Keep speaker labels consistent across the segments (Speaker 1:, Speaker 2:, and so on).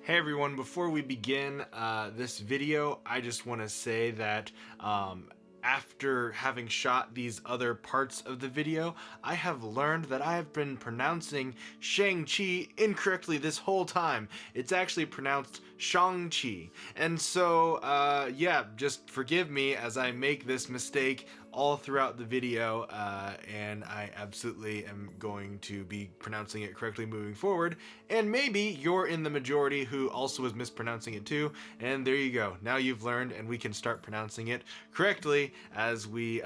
Speaker 1: Hey everyone, before we begin this video, I just want to say that after having shot these other parts of the video, I have learned that I have been pronouncing Shang Chi incorrectly this whole time. It's actually pronounced Shang Chi. And so, yeah, just forgive me as I make this mistake all throughout the video, and I absolutely am going to be pronouncing it correctly moving forward. And maybe you're in the majority who also is mispronouncing it too, and there you go. Now you've learned, and we can start pronouncing it correctly as we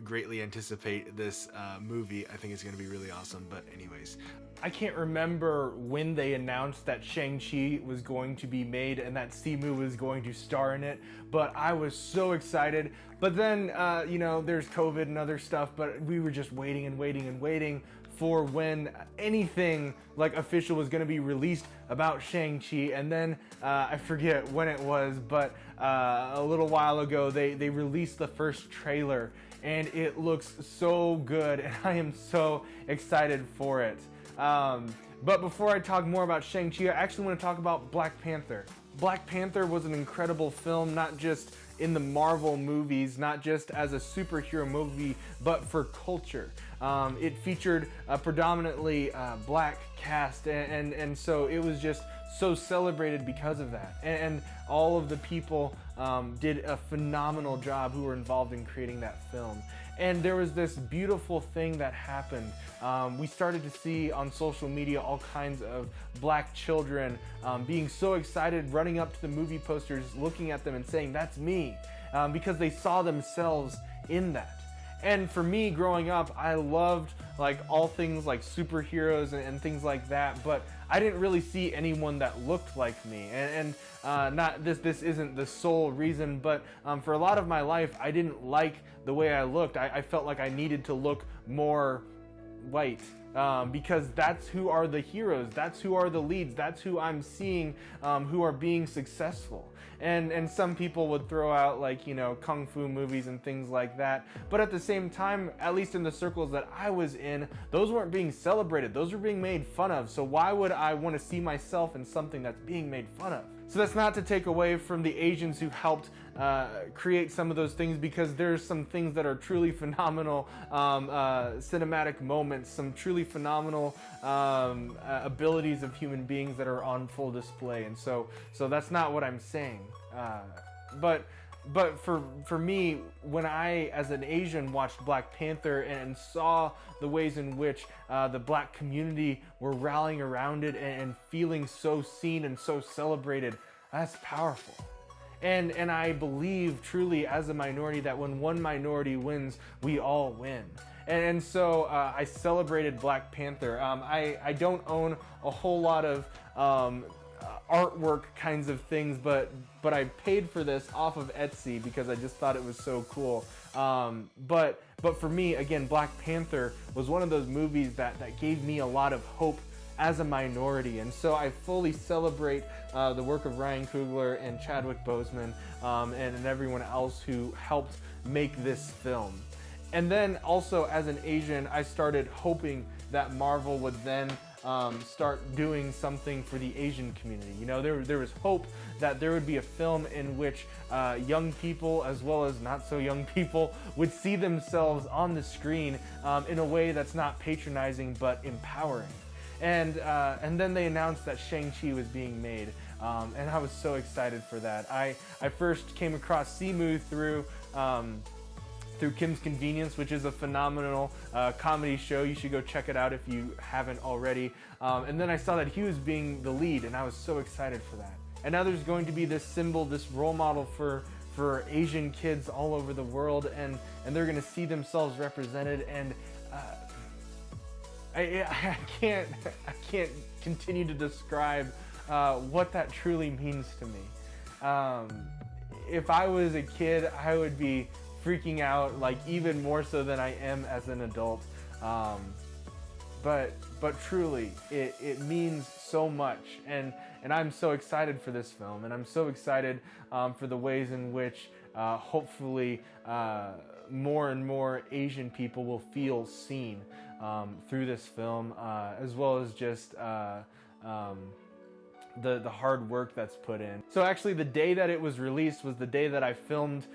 Speaker 1: greatly anticipate this movie. I think it's going to be really awesome, but anyways.
Speaker 2: I can't remember when they announced that Shang-Chi was going to be made and that Simu was going to star in it, but I was so excited. But then, you know, there's COVID and other stuff, but we were just waiting and waiting and waiting for when anything like official was going to be released about Shang-Chi. And then I forget when it was, but a little while ago they released the first trailer, and it looks so good, and I am so excited for it. But before I talk more about Shang-Chi, I actually want to talk about Black Panther. Black Panther was an incredible film, not just in the Marvel movies, not just as a superhero movie, but for culture. It featured a predominantly black cast, and so it was just so celebrated because of that. And all of the people did a phenomenal job who were involved in creating that film. And there was this beautiful thing that happened. We started to see on social media all kinds of black children being so excited, running up to the movie posters, looking at them and saying, "That's me," because they saw themselves in that. And for me, growing up, I loved like all things like superheroes and things like that, but I didn't really see anyone that looked like me. And not this isn't the sole reason, but for a lot of my life, I didn't like the way I looked. I felt like I needed to look more white, because that's who are the heroes, that's who are the leads, that's who I'm seeing who are being successful. And some people would throw out like, you know, kung fu movies and things like that, but at the same time, at least in the circles that I was in, those weren't being celebrated, those were being made fun of. So why would I want to see myself in something that's being made fun of? So that's not to take away from the Asians who helped create some of those things, because there's some things that are truly phenomenal cinematic moments, some truly phenomenal abilities of human beings that are on full display. And so that's not what I'm saying. But for me, when I, as an Asian, watched Black Panther and saw the ways in which the black community were rallying around it and feeling so seen and so celebrated, that's powerful. And I believe truly as a minority that when one minority wins, we all win. And so I celebrated Black Panther. I don't own a whole lot of artwork kinds of things, but I paid for this off of Etsy because I just thought it was so cool. But for me, again, Black Panther was one of those movies that gave me a lot of hope as a minority. And so I fully celebrate the work of Ryan Coogler and Chadwick Boseman and everyone else who helped make this film. And then also as an Asian, I started hoping that Marvel would then start doing something for the Asian community. You know, there was hope that there would be a film in which young people as well as not so young people would see themselves on the screen in a way that's not patronizing but empowering. And then they announced that Shang-Chi was being made, and I was so excited for that. I first came across Simu through Kim's Convenience, which is a phenomenal comedy show. You should go check it out if you haven't already. And then I saw that he was being the lead, and I was so excited for that. And now there's going to be this symbol, this role model for Asian kids all over the world, and they're going to see themselves represented. And I can't continue to describe what that truly means to me. If I was a kid, I would be freaking out, like even more so than I am as an adult. But truly, it means so much, and I'm so excited for this film, and I'm so excited for the ways in which hopefully more and more Asian people will feel seen through this film, as well as just the hard work that's put in. So actually the day that it was released was the day that I filmed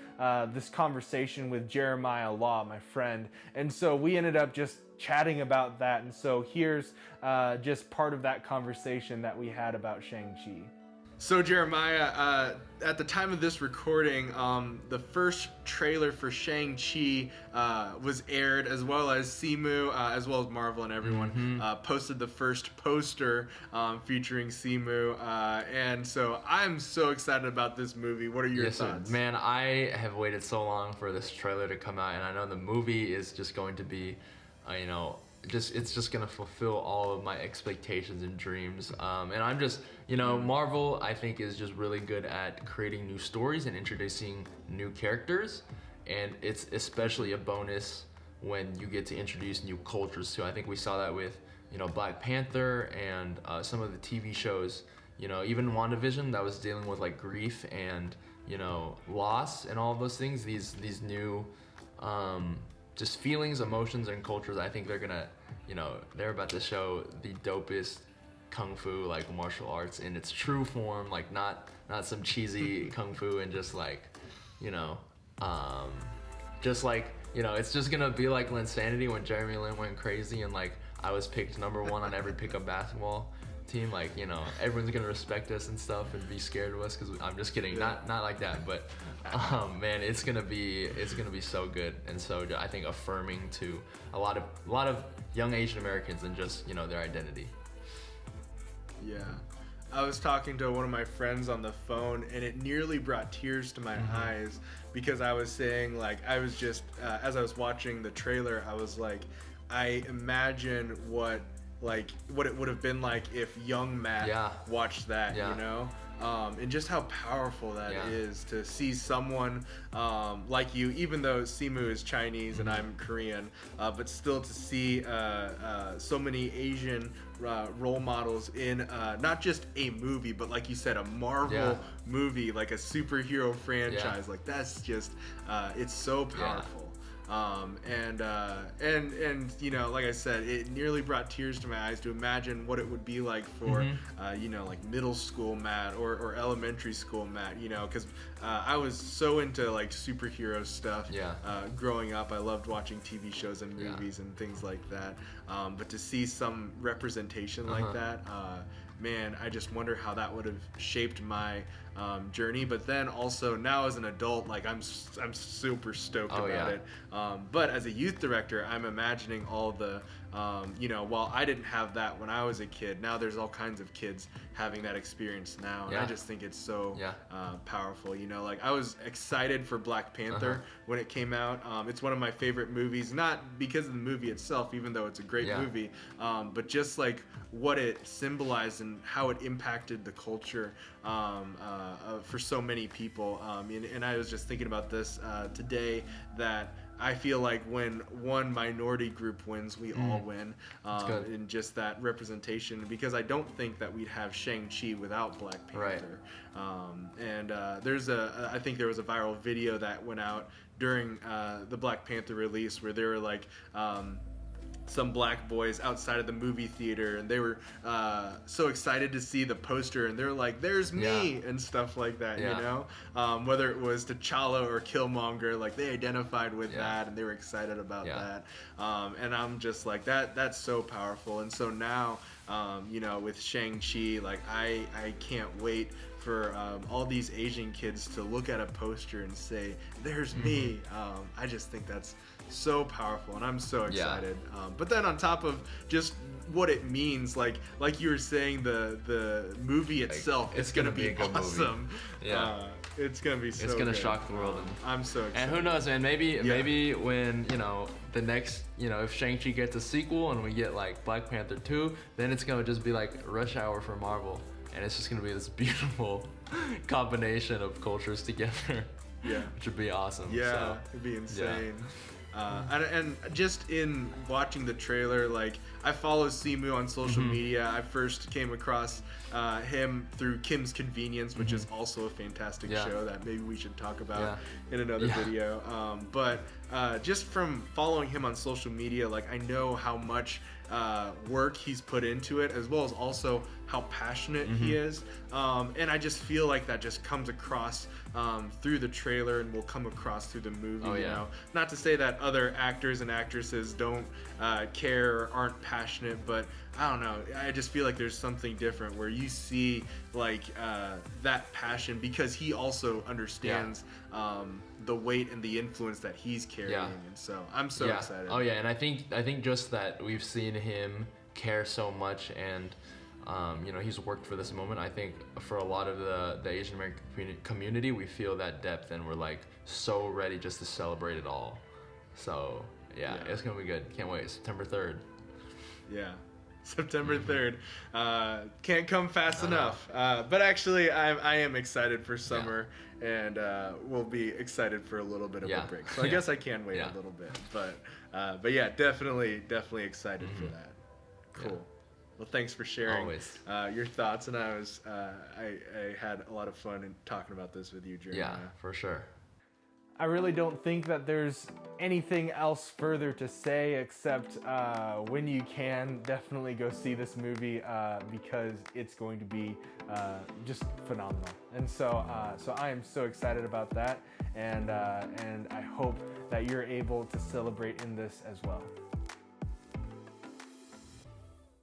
Speaker 2: this conversation with Jeremiah Law, my friend. And so we ended up just chatting about that. And so here's just part of that conversation that we had about Shang-Chi.
Speaker 1: So Jeremiah, at the time of this recording, the first trailer for Shang-Chi was aired, as well as Simu, as well as Marvel and everyone posted the first poster featuring Simu, and so I'm so excited about this movie. What are your thoughts?
Speaker 3: Man, I have waited so long for this trailer to come out, and I know the movie is just going to be, it's just gonna fulfill all of my expectations and dreams. And I'm just, Marvel, I think, is just really good at creating new stories and introducing new characters, and it's especially a bonus when you get to introduce new cultures too. I think we saw that with, Black Panther and some of the TV shows, even WandaVision, that was dealing with like grief and, loss and all of those things. These new just feelings, emotions, and cultures. I think they're gonna, they're about to show the dopest kung fu, like martial arts in its true form, like not some cheesy kung fu and just like, it's just gonna be like Linsanity when Jeremy Lin went crazy and like I was picked number 1 on every pickup basketball team. Like, everyone's gonna respect us and stuff and be scared of us, because I'm just kidding, not like that, but man, it's gonna be so good, and so I think affirming to a lot of young Asian Americans and just their identity.
Speaker 1: Yeah, I was talking to one of my friends on the phone, and it nearly brought tears to my eyes, because I was saying, like, I was just as I was watching the trailer, I was like, I imagine what it would have been like if young Matt watched that, and just how powerful that is to see someone like you, even though Simu is Chinese and I'm Korean, but still to see so many Asian role models in not just a movie, but like you said, a Marvel movie, like a superhero franchise. Like, that's just it's so powerful. And like I said, it nearly brought tears to my eyes to imagine what it would be like for like middle school Matt or elementary school Matt, because I was so into like superhero stuff growing up. I loved watching TV shows and movies and things like that, but to see some representation like that, man, I just wonder how that would have shaped my journey. But then also now as an adult, like I'm super stoked about it. But as a youth director, I'm imagining all the while I didn't have that when I was a kid, now there's all kinds of kids having that experience now, and I just think it's so powerful. Like, I was excited for Black Panther when it came out. It's one of my favorite movies, not because of the movie itself, even though it's a great movie, but just like what it symbolized and how it impacted the culture for so many people. And I was just thinking about this today, that I feel like when one minority group wins, we all win, in just that representation, because I don't think that we'd have Shang-Chi without Black Panther. I think there was a viral video that went out during the Black Panther release where they were like, some black boys outside of the movie theater, and they were so excited to see the poster, and they're like, "There's me," and stuff like that. Whether it was T'Challa or Killmonger, like they identified with that, and they were excited about that. And I'm just like, that's so powerful. And so now, with Shang-Chi, like I can't wait for all these Asian kids to look at a poster and say, "There's me." I just think that's so powerful, and I'm so excited. But then on top of just what it means, like you were saying, the movie itself, it's gonna be awesome. It's gonna be so
Speaker 3: it's gonna
Speaker 1: good.
Speaker 3: shock the world.
Speaker 1: I'm so excited.
Speaker 3: And who knows, man, maybe when the next, if Shang-Chi gets a sequel and we get like Black Panther 2, then it's gonna just be like Rush Hour for Marvel, and it's just gonna be this beautiful combination of cultures together, which would be awesome.
Speaker 1: It'd be insane. And just in watching the trailer, like, I follow Simu on social media. I first came across him through Kim's Convenience, which is also a fantastic show that maybe we should talk about in another video. But just from following him on social media, like I know how much work he's put into it, as well as also how passionate he is, and I just feel like that just comes across through the trailer and will come across through the movie. You know, not to say that other actors and actresses don't care or aren't passionate, but I don't know, I just feel like there's something different where you see like that passion, because he also understands the weight and the influence that he's carrying, and so I'm so excited.
Speaker 3: Oh yeah, and I think just that we've seen him care so much, and you know, he's worked for this moment. I think for a lot of the Asian American community, we feel that depth, and we're like so ready just to celebrate it all. So yeah, it's gonna be good. Can't wait. September 3rd.
Speaker 1: Yeah. September 3rd. Can't come fast enough. But actually, I am excited for summer, and we'll be excited for a little bit of a break. So I guess I can wait a little bit. But yeah, definitely excited for that. Cool. Well, thanks for sharing your thoughts, and I had a lot of fun in talking about this with you, Jeremiah.
Speaker 3: Yeah, for sure.
Speaker 2: I really don't think that there's anything else further to say, except when you can, definitely go see this movie because it's going to be just phenomenal. And so I am so excited about that, and I hope that you're able to celebrate in this as well.